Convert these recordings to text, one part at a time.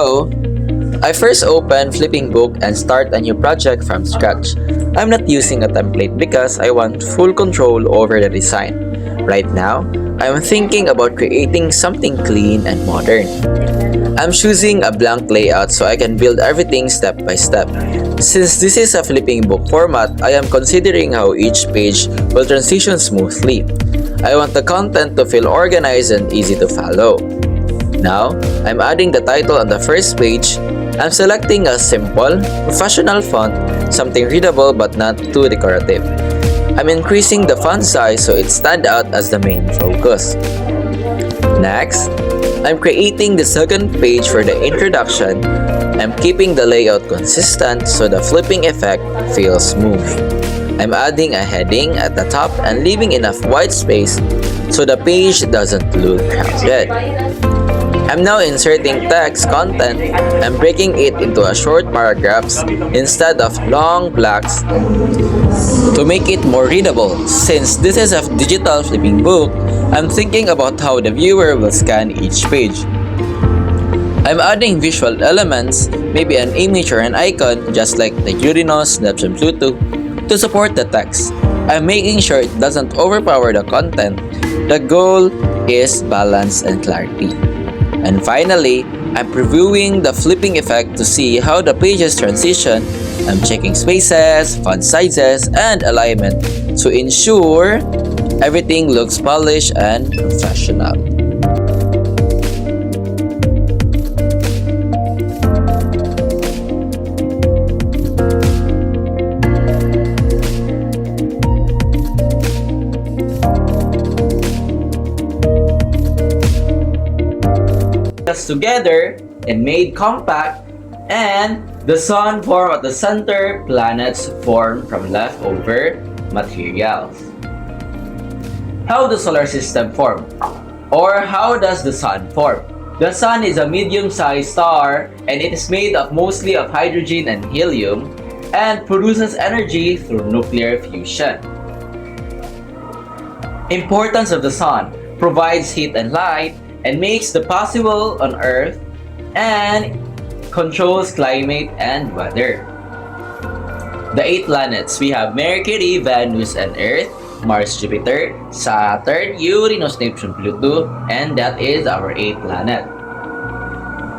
So, I first open flipping book and start a new project from scratch. I'm not using a template because I want full control over the design. Right now, I'm thinking about creating something clean and modern. I'm choosing a blank layout so I can build everything step by step. Since this is a flipping book format, I am considering how each page will transition smoothly. I want the content to feel organized and easy to follow. Now, I'm adding the title on the first page. I'm selecting a simple, professional font, something readable but not too decorative. I'm increasing the font size so it stands out as the main focus. Next, I'm creating the second page for the introduction. I'm keeping the layout consistent so the flipping effect feels smooth. I'm adding a heading at the top and leaving enough white space so the page doesn't look crowded. I'm now inserting text content and breaking it into a short paragraphs instead of long blocks to make it more readable. Since this is a digital flipping book, I'm thinking about how the viewer will scan each page. I'm adding visual elements, maybe an image or an icon just like the Uranus, Neptune, Pluto, to support the text. I'm making sure it doesn't overpower the content. The goal is balance and clarity. And finally, I'm previewing the flipping effect to see how the pages transition. I'm checking spaces, font sizes, and alignment to ensure everything looks polished and professional. Together and made compact, and the sun form at the center, planets form from leftover materials. How the solar system form? Or how does the sun form? The sun is a medium-sized star and it is made up mostly of hydrogen and helium and produces energy through nuclear fusion. Importance of the sun: provides heat and light and makes the possible on Earth and controls climate and weather. The 8 planets, we have Mercury, Venus, and Earth, Mars, Jupiter, Saturn, Uranus, Neptune, Pluto, and that is our 8th planet.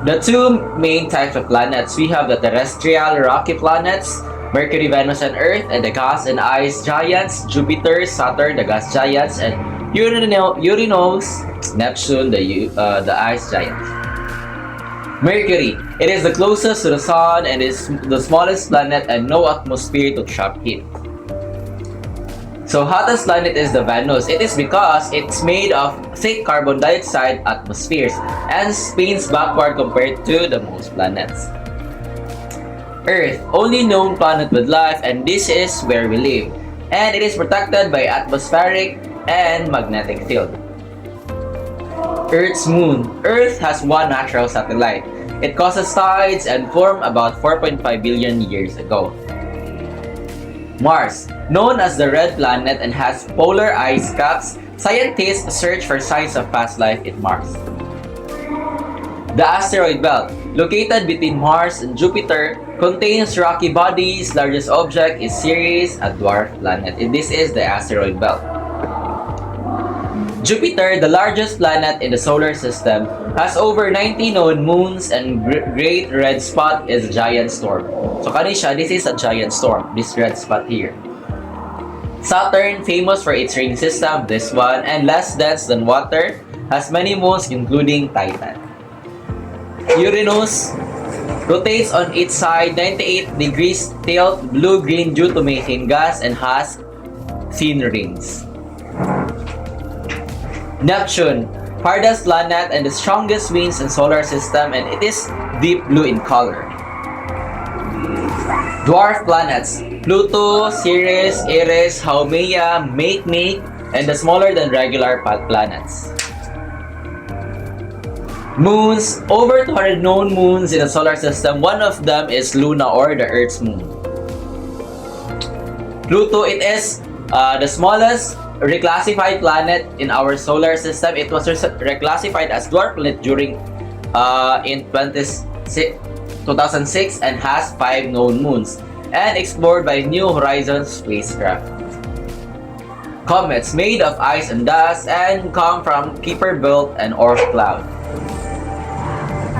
The 2 main types of planets, we have the terrestrial rocky planets, Mercury, Venus, and Earth, and the gas and ice giants, Jupiter, Saturn, the gas giants, and Uranus, Neptune, the ice giant. Mercury. It is the closest to the sun and is the smallest planet and no atmosphere to trap heat. So hottest planet is the Venus. It is because it's made of thick carbon dioxide atmospheres and spins backward compared to the most planets. Earth. Only known planet with life, and this is where we live. And it is protected by atmospheric and magnetic field. Earth's moon. Earth has one natural satellite. It causes tides and formed about 4.5 billion years ago. Mars. Known as the red planet and has polar ice caps, scientists search for signs of past life in Mars. The asteroid belt. Located between Mars and Jupiter, contains rocky bodies. Largest object is Ceres, a dwarf planet. And this is the asteroid belt. Jupiter, the largest planet in the solar system, has over 90 known moons, and great red spot is a giant storm. So kanisha, this is a giant storm, this red spot here. Saturn, famous for its ring system, this one, and less dense than water, has many moons including Titan. Uranus rotates on its side 98 degrees tilt blue-green due to methane gas and has thin rings. Neptune, hardest planet and the strongest winds in solar system, and it is deep blue in color. Dwarf planets: Pluto, Ceres, Eris, Haumea, Makemake, and the smaller than regular planets. Moons: over 200 known moons in the solar system. One of them is Luna, or the Earth's moon. Pluto, it is the smallest reclassified planet in our solar system. It was reclassified as dwarf planet during in 2006 and has 5 known moons, and explored by New Horizons spacecraft. Comets made of ice and dust and come from Kuiper Belt and Oort cloud.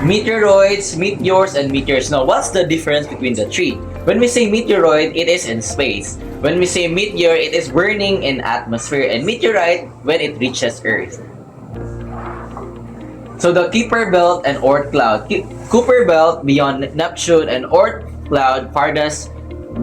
Meteoroids, meteors, and meteors. Now, what's the difference between the three? When we say meteoroid, it is in space. When we say meteor, it is burning in atmosphere, and meteorite when it reaches Earth. So the Kuiper Belt and Oort cloud. Kuiper Belt beyond Neptune and Oort cloud farthest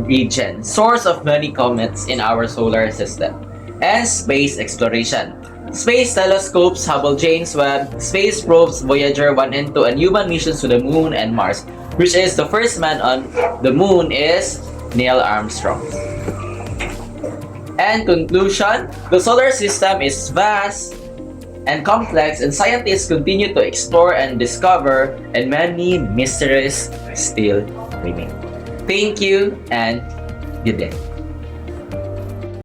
region, source of many comets in our solar system. And space exploration. Space telescopes, Hubble James Webb, space probes Voyager 1 and 2, and human missions to the Moon and Mars, which is the first man on the Moon is Neil Armstrong. And conclusion, the solar system is vast and complex, and scientists continue to explore and discover, and many mysteries still remain. Thank you and good day.